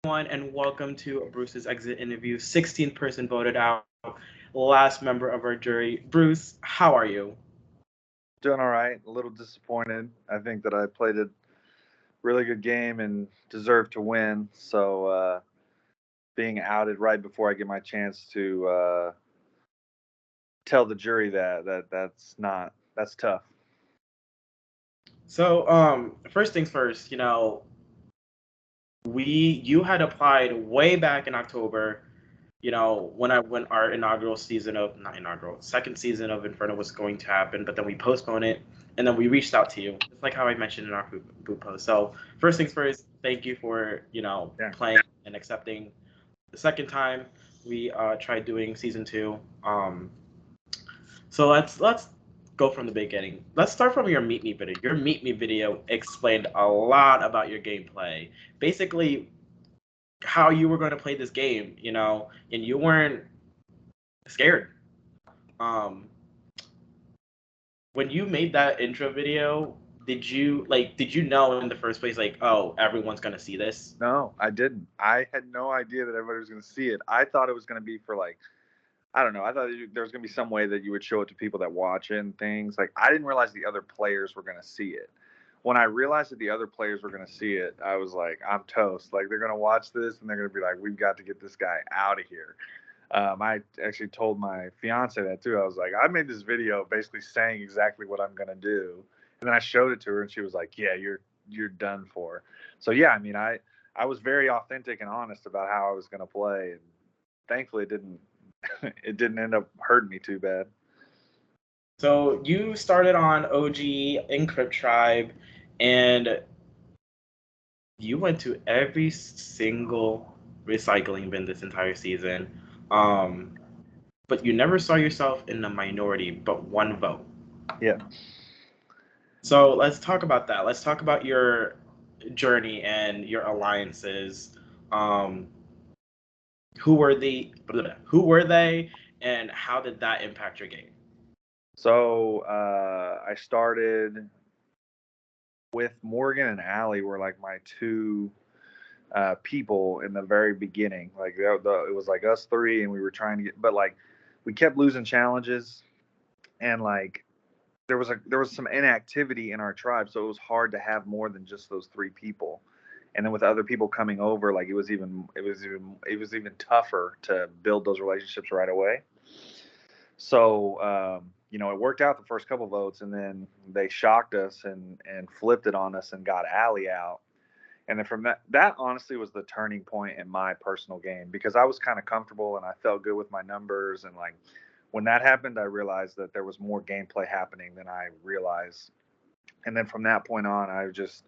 And welcome to Bruce's exit interview. 16 person voted out, last member of our jury. Bruce, how are you? Doing all right. A little disappointed. I think that I played a really good game and deserved to win. So being outed right before I get my chance to tell the jury that's tough. So, first things first, you had applied way back in October, when our inaugural season of not inaugural, second season of Inferno was going to happen, but then we postponed it and then we reached out to you, just like how I mentioned in our boot post. So, first things first, thank you for, Yeah. playing and accepting. The second time we tried doing season two. So let's go from the beginning. Let's start from your Meet Me video. Your Meet Me video explained a lot about your gameplay. Basically, how you were going to play this game, and you weren't scared. Um, when you made that intro video, did you know in the first place, like, oh, everyone's gonna see this? No, I didn't. I had no idea that everybody was going to see it. I thought it was going to be for like I don't know. I thought there was going to be some way that you would show it to people that watch it and things. Like I didn't realize the other players were going to see it. When I realized that the other players were going to see it, I was like, I'm toast. Like they're going to watch this and they're going to be like, we've got to get this guy out of here. I actually told my fiance that too. I was like, I made this video basically saying exactly what I'm going to do, and then I showed it to her, and she was like, Yeah, you're done for. So yeah, I mean, I was very authentic and honest about how I was going to play, and thankfully it didn't it didn't end up hurting me too bad. So you started on OG Encrypt Tribe, and you went to every single recycling bin this entire season. Um, but you never saw yourself in the minority, but one vote. Yeah. So let's talk about that. Let's talk about your journey and your alliances. Um, who were they, and how did that impact your game? So I started with Morgan and Allie were like my two people in the very beginning. Like it was like us three, and we were trying to get, but like we kept losing challenges, and like there was some inactivity in our tribe, so it was hard to have more than just those three people. And then with other people coming over, like it was even tougher to build those relationships right away. So it worked out the first couple votes, and then they shocked us and flipped it on us and got Allie out. And then from that honestly was the turning point in my personal game because I was kind of comfortable and I felt good with my numbers. And like when that happened, I realized that there was more gameplay happening than I realized. And then from that point on, I just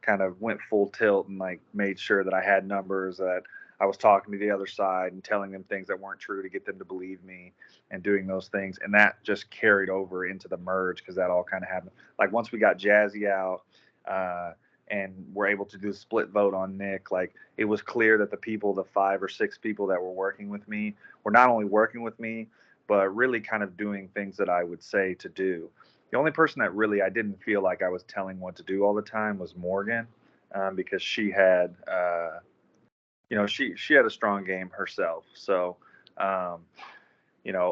kind of went full tilt and like made sure that I had numbers, that I was talking to the other side and telling them things that weren't true to get them to believe me and doing those things. And that just carried over into the merge because that all kind of happened. Like once we got Jazzy out, uh, and we're able to do a split vote on Nick, like it was clear that the people, the 5 or 6 people that were working with me, were not only working with me, but really kind of doing things that I would say to do. The only person that really I didn't feel like I was telling what to do all the time was Morgan, because she had, she had a strong game herself. So, um,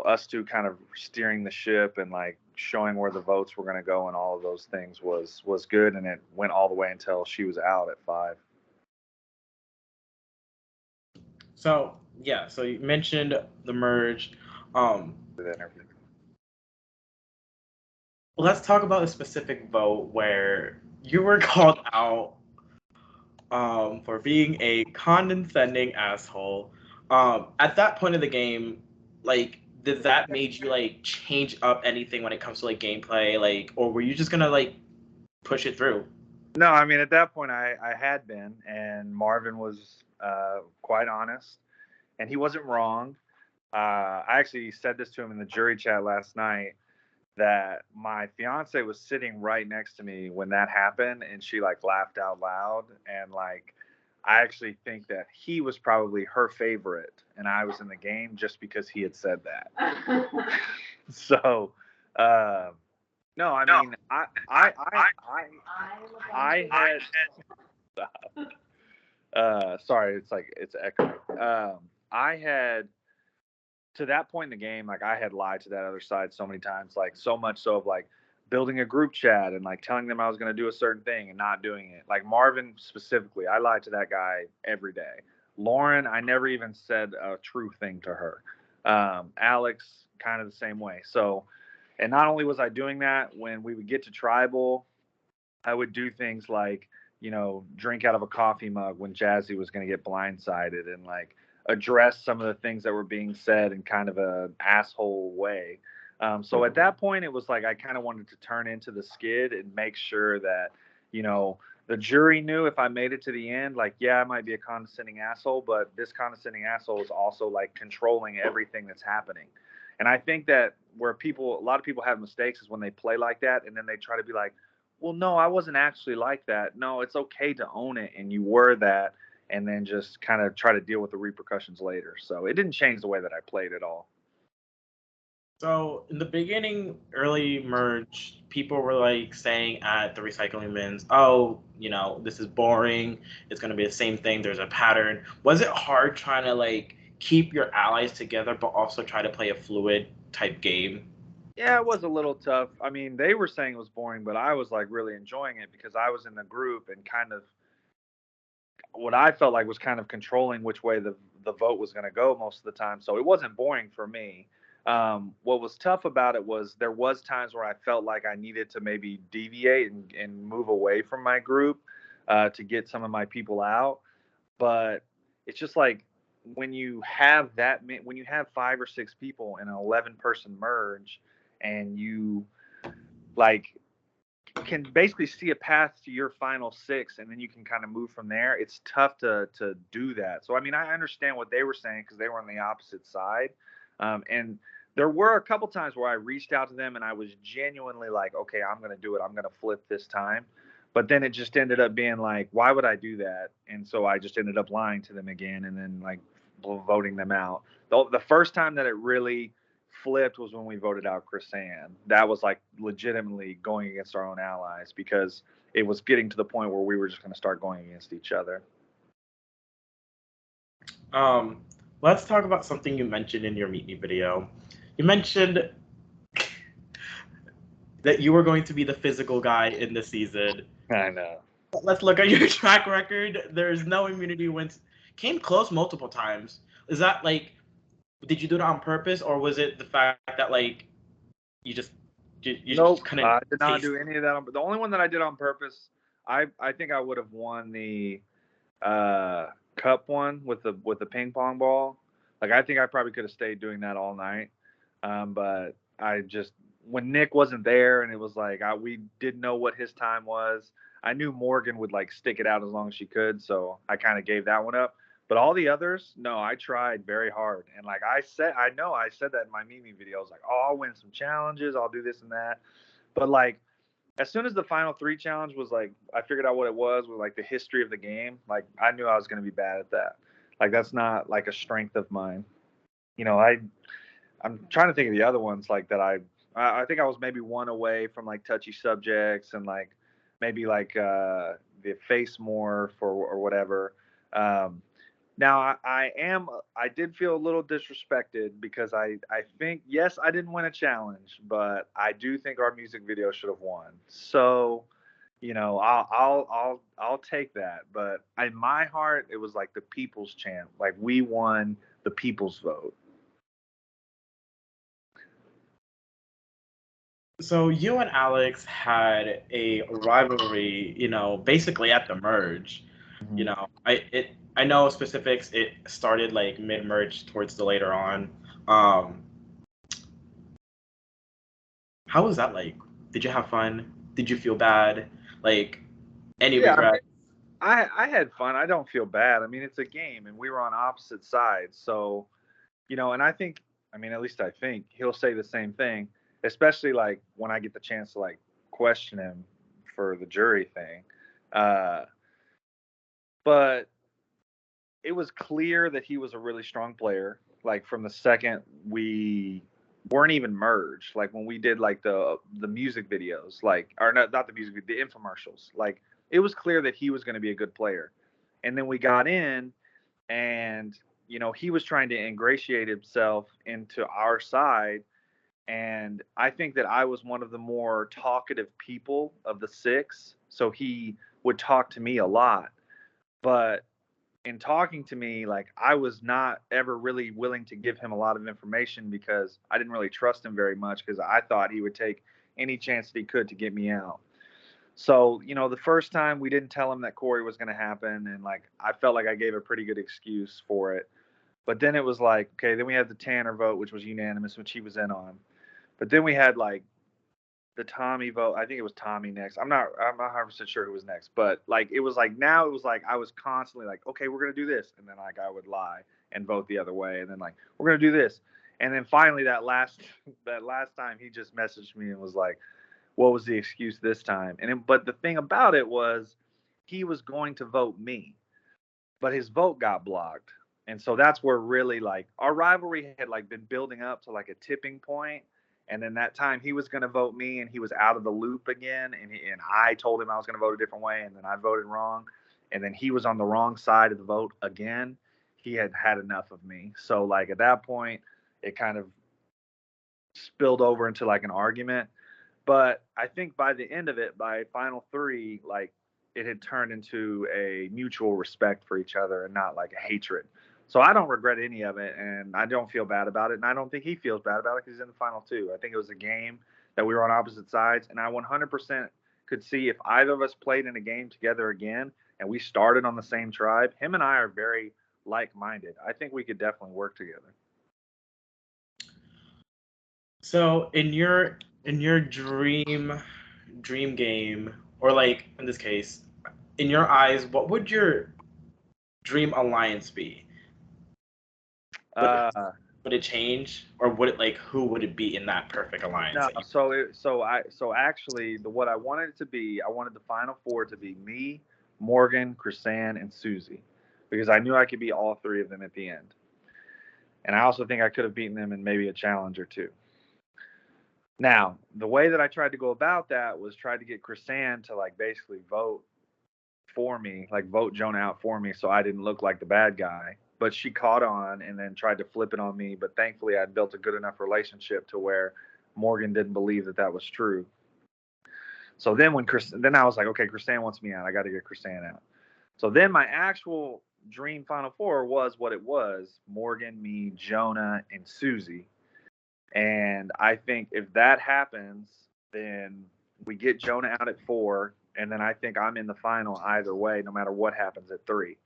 us two kind of steering the ship and like showing where the votes were going to go and all of those things was good, and it went all the way until she was out at 5. So yeah, so you mentioned the merge. Um, The interview. let's talk about a specific vote where you were called out for being a condescending asshole. At that point of the game, like, did that made you like change up anything when it comes to like gameplay, like, or were you just gonna like push it through? No, I mean at that point I had been, and Marvin was quite honest, and he wasn't wrong. I actually said this to him in the jury chat last night that my fiance was sitting right next to me when that happened, and she like laughed out loud, and like I actually think that he was probably her favorite and I was in the game just because he had said that. So uh, no, I mean I had Sorry, it's echoing. I had to that point in the game, like I had lied to that other side so many times, like so much so of like building a group chat and like telling them I was going to do a certain thing and not doing it. Like Marvin specifically, I lied to that guy every day. Lauren, I never even said a true thing to her. Alex, kind of the same way. So, and not only was I doing that when we would get to tribal, I would do things like, drink out of a coffee mug when Jazzy was going to get blindsided and like address some of the things that were being said in kind of an asshole way. So at that point, it was like I kind of wanted to turn into the skid and make sure that, the jury knew if I made it to the end, like, yeah, I might be a condescending asshole, but this condescending asshole is also like controlling everything that's happening. And I think that where a lot of people have mistakes is when they play like that and then they try to be like, well, no, I wasn't actually like that. No, it's okay to own it, and you were that, and then just kind of try to deal with the repercussions later. So it didn't change the way that I played at all. So in the beginning, early merge, people were like saying at the recycling bins, "Oh, this is boring. It's gonna be the same thing. There's a pattern." Was it hard trying to like keep your allies together, but also try to play a fluid type game? Yeah, it was a little tough. I mean, they were saying it was boring, but I was like really enjoying it because I was in the group and kind of what I felt like was kind of controlling which way the vote was going to go most of the time. So it wasn't boring for me. What was tough about it was there was times where I felt like I needed to maybe deviate and move away from my group to get some of my people out. But it's just like when you have 5 or 6 people in an 11-person merge, and you like can basically see a path to your final six, and then you can kind of move from there. It's tough to do that. So I mean, I understand what they were saying because they were on the opposite side, and there were a couple times where I reached out to them and I was genuinely like, okay, I'm going to do it. I'm going to flip this time. But then it just ended up being like, why would I do that? And so I just ended up lying to them again and then like voting them out. The first time that it really flipped was when we voted out Chris Ann. That was like legitimately going against our own allies because it was getting to the point where we were just going to start going against each other. Um, let's talk about something you mentioned in your Meet Me video. You mentioned that you were going to be the physical guy in the season. I know. Let's look at your track record. There's no immunity wins. Came close multiple times. Is that like, did you do it on purpose, or was it the fact that like you just you Nope, just couldn't I did not taste? do any of that. The only one that I did on purpose, I think I would have won the cup one with the ping pong ball. Like I think I probably could have stayed doing that all night. But I just when Nick wasn't there and it was like we didn't know what his time was. I knew Morgan would like stick it out as long as she could, so I kind of gave that one up. But all the others, no, I tried very hard. And like I said, I said that in my Mimi video. I was like, oh, I'll win some challenges, I'll do this and that. But like as soon as the final three challenge was like, I figured out what it was with like the history of the game. Like I knew I was going to be bad at that. Like that's not like a strength of mine. I'm trying to think of the other ones like that. I think I was maybe one away from like touchy subjects and like maybe like the face more for or whatever. Um, now I did feel a little disrespected because I think yes I didn't win a challenge, but I do think our music video should have won. So, I'll take that. But in my heart, it was like the people's champ. Like we won the people's vote. So you and Alex had a rivalry, basically at the merge. Mhm. I know specifics. It started like mid merge towards the later on. Um, how was that like? Did you have fun? Did you feel bad? Like any Yeah, regrets? I had fun. I don't feel bad. I mean, it's a game, and we were on opposite sides. So, and I think, I mean, at least I think he'll say the same thing, especially like when I get the chance to like question him for the jury thing. Uh, but it was clear that he was a really strong player. Like from the second we weren't even merged, like when we did like the music videos, like or not the music, the infomercials. Like it was clear that he was going to be a good player. And then we got in, and he was trying to ingratiate himself into our side, and I think that I was one of the more talkative people of the six, so he would talk to me a lot. But in talking to me, like, I was not ever really willing to give him a lot of information because I didn't really trust him very much, because I thought he would take any chance that he could to get me out. So, the first time we didn't tell him that Corey was going to happen, and like I felt like I gave a pretty good excuse for it. But then it was like, okay, then we had the Tanner vote, which was unanimous, which he was in on. But then we had like the Tommy vote. I think it was Tommy next. I'm not 100% sure who was next, but like it was like, now it was like I was constantly like, okay, we're gonna do this, and then like I would lie and vote the other way, and then like we're gonna do this, and then finally that last time he just messaged me and was like, what was the excuse this time? But the thing about it was, he was going to vote me, but his vote got blocked. And so that's where really like our rivalry had like been building up to like a tipping point. And then that time he was going to vote me, and he was out of the loop again. And I told him I was going to vote a different way. And then I voted wrong. And then he was on the wrong side of the vote again. He had had enough of me. So like at that point, it kind of spilled over into like an argument. But I think by the end of it, by final three, like it had turned into a mutual respect for each other and not like a hatred. So I don't regret any of it, and I don't feel bad about it, and I don't think he feels bad about it because he's in the final two. I think it was a game that we were on opposite sides, and I 100% could see if either of us played in a game together again and we started on the same tribe, him and I are very like-minded. I think we could definitely work together. So in your dream game, or like in this case, in your eyes, what would your dream alliance be? Would it, Uh, would it change, or would it, like, who would it be in that perfect alliance No, that you? so actually, what I wanted it to be, I wanted the final four to be me, Morgan, Chrisanne, and Susie, because I knew I could beat all three of them at the end, and I also think I could have beaten them in maybe a challenge or two. Now, the way that I tried to go about that was try to get Chrisanne to like basically vote for me, like vote Jonah out for me, so I didn't look like the bad guy. But she caught on and then tried to flip it on me. But thankfully, I'd built a good enough relationship to where Morgan didn't believe that that was true. So then then I was like, okay, Chrisanne wants me out. I got to get Chrisanne out. So then my actual dream Final Four was what it was: Morgan, me, Jonah, and Susie. And I think if that happens, then we get Jonah out at 4, and then I think I'm in the final either way, no matter what happens at 3.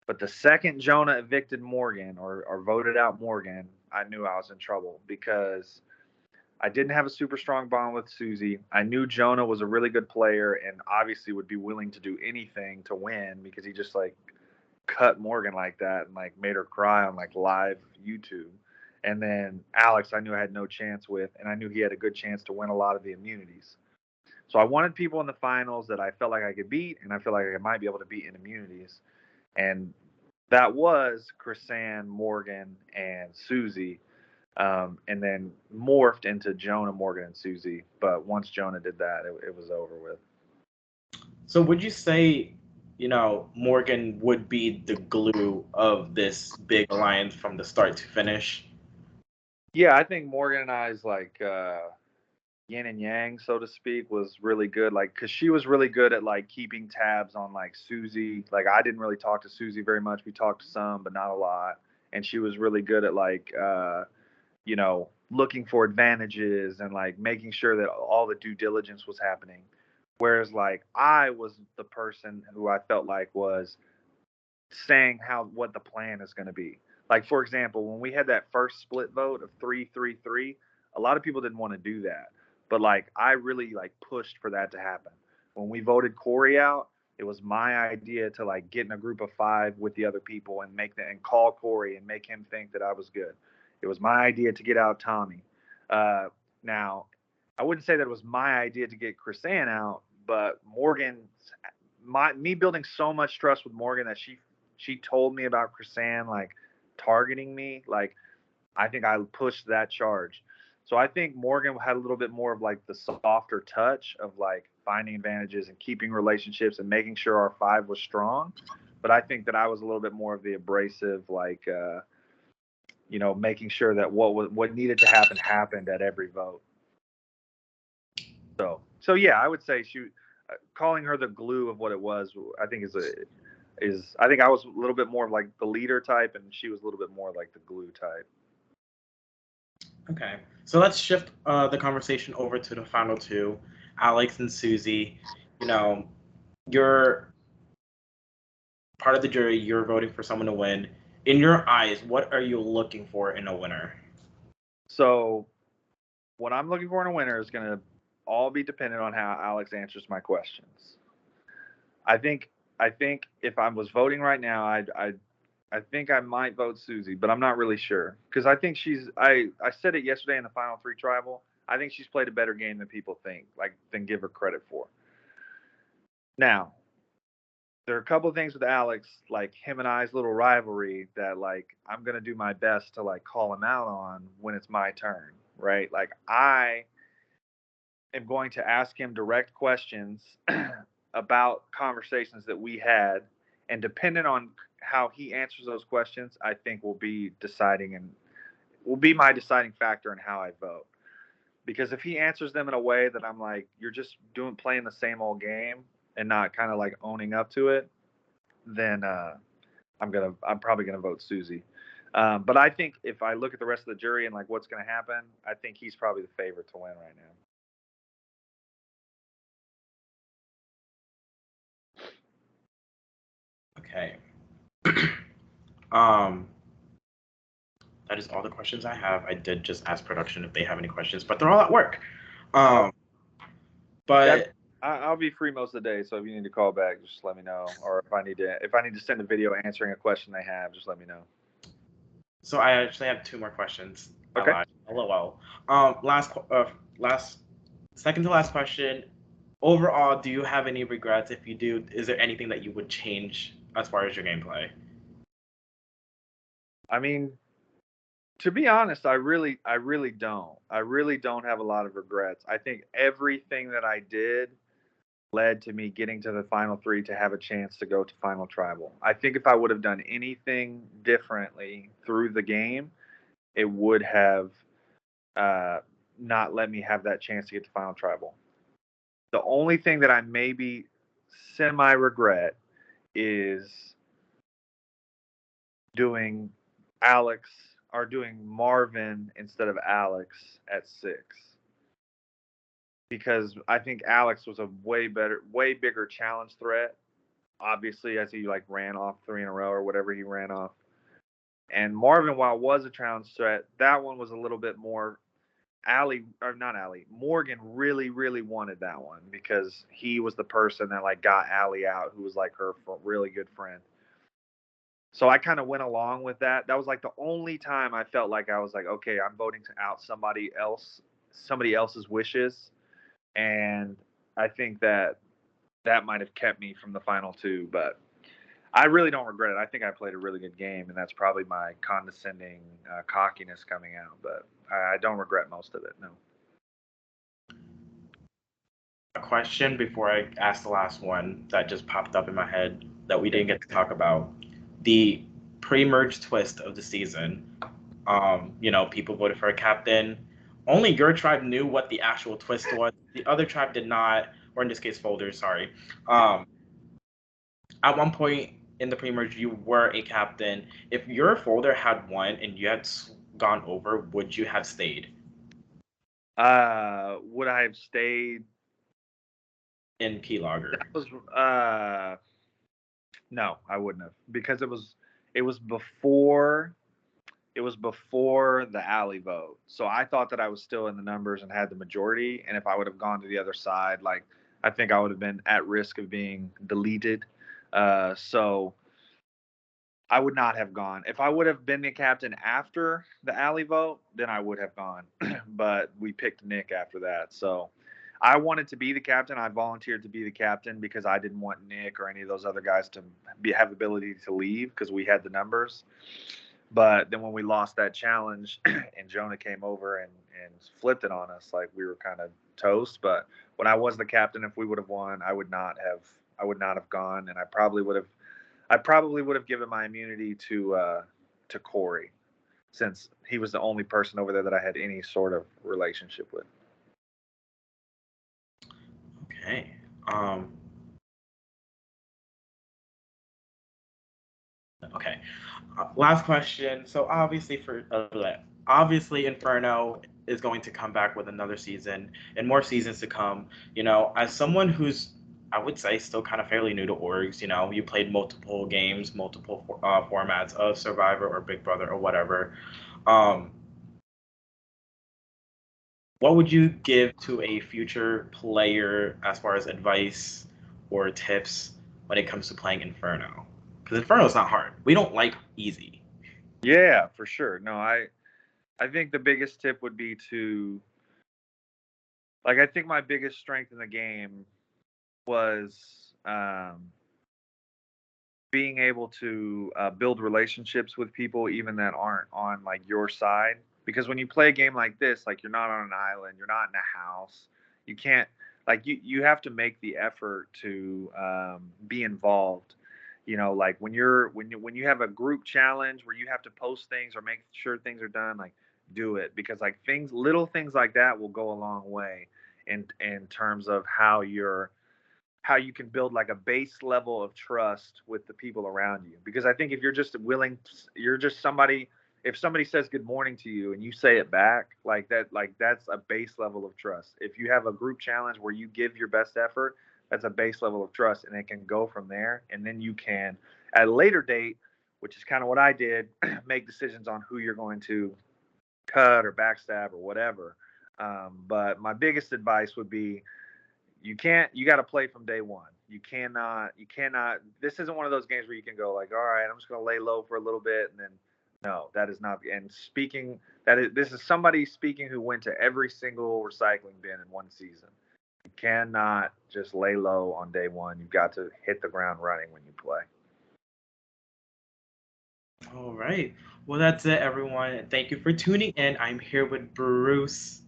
But the second Jonah evicted Morgan, or voted out Morgan, I knew I was in trouble, because I didn't have a super strong bond with Susie. I knew Jonah was a really good player and obviously would be willing to do anything to win, because he just like cut Morgan like that and like made her cry on like live YouTube. And then Alex, I knew I had no chance with, and I knew he had a good chance to win a lot of the immunities. So I wanted people in the finals that I felt like I could beat, and I feel like I might be able to beat in immunities. And that was Chrisanne, Morgan, and Susie. And then morphed into Jonah, Morgan, and Susie. But once Jonah did that, it was over with. So would you say, Morgan would be the glue of this big alliance from the start to finish? Yeah, I think Morgan and I's like yin and yang, so to speak, was really good. Like, cause she was really good at like keeping tabs on like Susie. Like, I didn't really talk to Susie very much. We talked to some, but not a lot. And she was really good at like, looking for advantages and like making sure that all the due diligence was happening. Whereas like I was the person who I felt like was saying what the plan is going to be. Like, for example, when we had that first split vote of 3-3-3, a lot of people didn't want to do that, but like I really like pushed for that to happen. When we voted Corey out, it was my idea to like get in a group of 5 with the other people and and call Corey and make him think that I was good. It was my idea to get out Tommy. Now, I wouldn't say that it was my idea to get Chrisanne out, but me building so much trust with Morgan that she told me about Chrisanne like targeting me. Like, I think I pushed that charge. So I think Morgan had a little bit more of like the softer touch of like finding advantages and keeping relationships and making sure our 5 was strong. But I think that I was a little bit more of the abrasive, like making sure that what needed to happen happened at every vote. So yeah, I would say calling her the glue of what it was. I think I think I was a little bit more of like the leader type, and she was a little bit more like the glue type. Okay, so let's shift the conversation over to the final two, Alex and Susie. You're part of the jury. You're voting for someone to win. In your eyes, what are you looking for in a winner? So, what I'm looking for in a winner is going to all be dependent on how Alex answers my questions. I think if I was voting right now, I think I might vote Susie, but I'm not really sure because I think I said it yesterday in the final three tribal. I think she's played a better game than people think, than give her credit for. Now, there are a couple of things with Alex, like him and I's little rivalry that I'm gonna do my best to call him out on when it's my turn, right? Like I am going to ask him direct questions about conversations that we had, and depending on how he answers those questions, I think will be my deciding factor in how I vote. Because if he answers them in a way that I'm like, you're just playing the same old game and not kind of owning up to it, then I'm probably gonna vote Susie. But I think if I look at the rest of the jury and what's gonna happen, I think he's probably the favorite to win right now. Okay. That is all the questions I have. I did just ask production if they have any questions, but they're all at work. But I'll be free most of the day, so if you need to call back, just let me know. Or if I need to send a video answering a question they have, just let me know. So I actually have two more questions. Okay. LOL. Second to last question. Overall, do you have any regrets? If you do, is there anything that you would change as far as your gameplay? I mean, to be honest, I really don't. I really don't have a lot of regrets. I think everything that I did led to me getting to the final three to have a chance to go to final tribal. I think if I would have done anything differently through the game, it would have not let me have that chance to get to final tribal. The only thing that I maybe semi regret is doing Alex or doing Marvin instead of Alex at 6. Because I think Alex was a way bigger challenge threat. Obviously, as he ran off 3 in a row or whatever he ran off. And Marvin, while it was a challenge threat, that one was a little bit more Morgan really, really wanted that one because he was the person that got Allie out, who was her really good friend. So I kind of went along with that. That was the only time I felt like I was okay, I'm voting to out somebody else's wishes. And I think that might have kept me from the final two, but I really don't regret it. I think I played a really good game, and that's probably my condescending cockiness coming out, but I don't regret most of it, no. A question before I ask the last one that just popped up in my head that we didn't get to talk about. The pre-merge twist of the season. People voted for a captain. Only your tribe knew what the actual twist was. The other tribe did not, or in this case, folders, sorry. At one point in the pre-merge, you were a captain. If your folder had won and you had gone over, would you have stayed? Would I have stayed in Keylogger? No, I wouldn't have, because it was before the alley vote. So I thought that I was still in the numbers and had the majority. And if I would have gone to the other side, I think I would have been at risk of being deleted. So I would not have gone. If I would have been the captain after the alley vote, then I would have gone. But we picked Nick after that. So I wanted to be the captain. I volunteered to be the captain because I didn't want Nick or any of those other guys to have the ability to leave because we had the numbers. But then when we lost that challenge and Jonah came over and flipped it on us, we were kind of toast. But when I was the captain, if we would have won, I would not have gone, and I probably would have I probably would have given my immunity to Corey, since he was the only person over there that I had any sort of relationship with. Okay. Okay. Last question. So obviously Inferno is going to come back with another season and more seasons to come. You know, as someone who's, I would say, still kind of fairly new to orgs, you know, you played multiple games, multiple formats of Survivor or Big Brother or whatever. Um, what would you give to a future player as far as advice or tips when it comes to playing Inferno? Because Inferno is not hard. We don't like easy. Yeah, for sure. No, I think the biggest tip would be to, like, I think my biggest strength in the game was being able to build relationships with people even that aren't on like your side. Because when you play a game like this, like, you're not on an island, you're not in a house, you can't, like, you have to make the effort to be involved. You know, like when you have a group challenge where you have to post things or make sure things are done, like, do it, because like little things like that will go a long way in terms of how you can build like a base level of trust with the people around you. Because I think if you're just you're just somebody, if somebody says good morning to you and you say it back like that, like, that's a base level of trust. If you have a group challenge where you give your best effort, that's a base level of trust, and it can go from there. And then you can, at a later date, which is kind of what I did, make decisions on who you're going to cut or backstab or whatever. But my biggest advice would be, you got to play from day one. You cannot, this isn't one of those games where you can go like, all right, I'm just going to lay low for a little bit. And then, no, that is not. And speaking, this is somebody speaking who went to every single recycling bin in one season. You cannot just lay low on day one. You've got to hit the ground running when you play. All right. Well, that's it, everyone. Thank you for tuning in. I'm here with Bruce.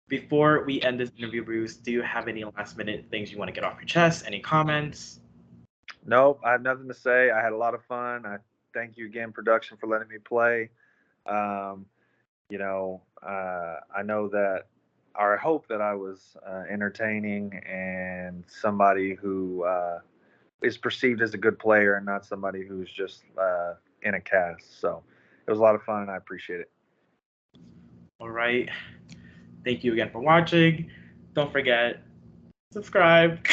Before we end this interview, Bruce, do you have any last minute things you want to get off your chest? Any comments? Nope, I have nothing to say. I had a lot of fun. I thank you again, production, for letting me play. Um, I know that, or I hope that I was entertaining and somebody who is perceived as a good player and not somebody who's just in a cast. So it was a lot of fun, and I appreciate it. All right. Thank you again for watching. Don't forget, subscribe.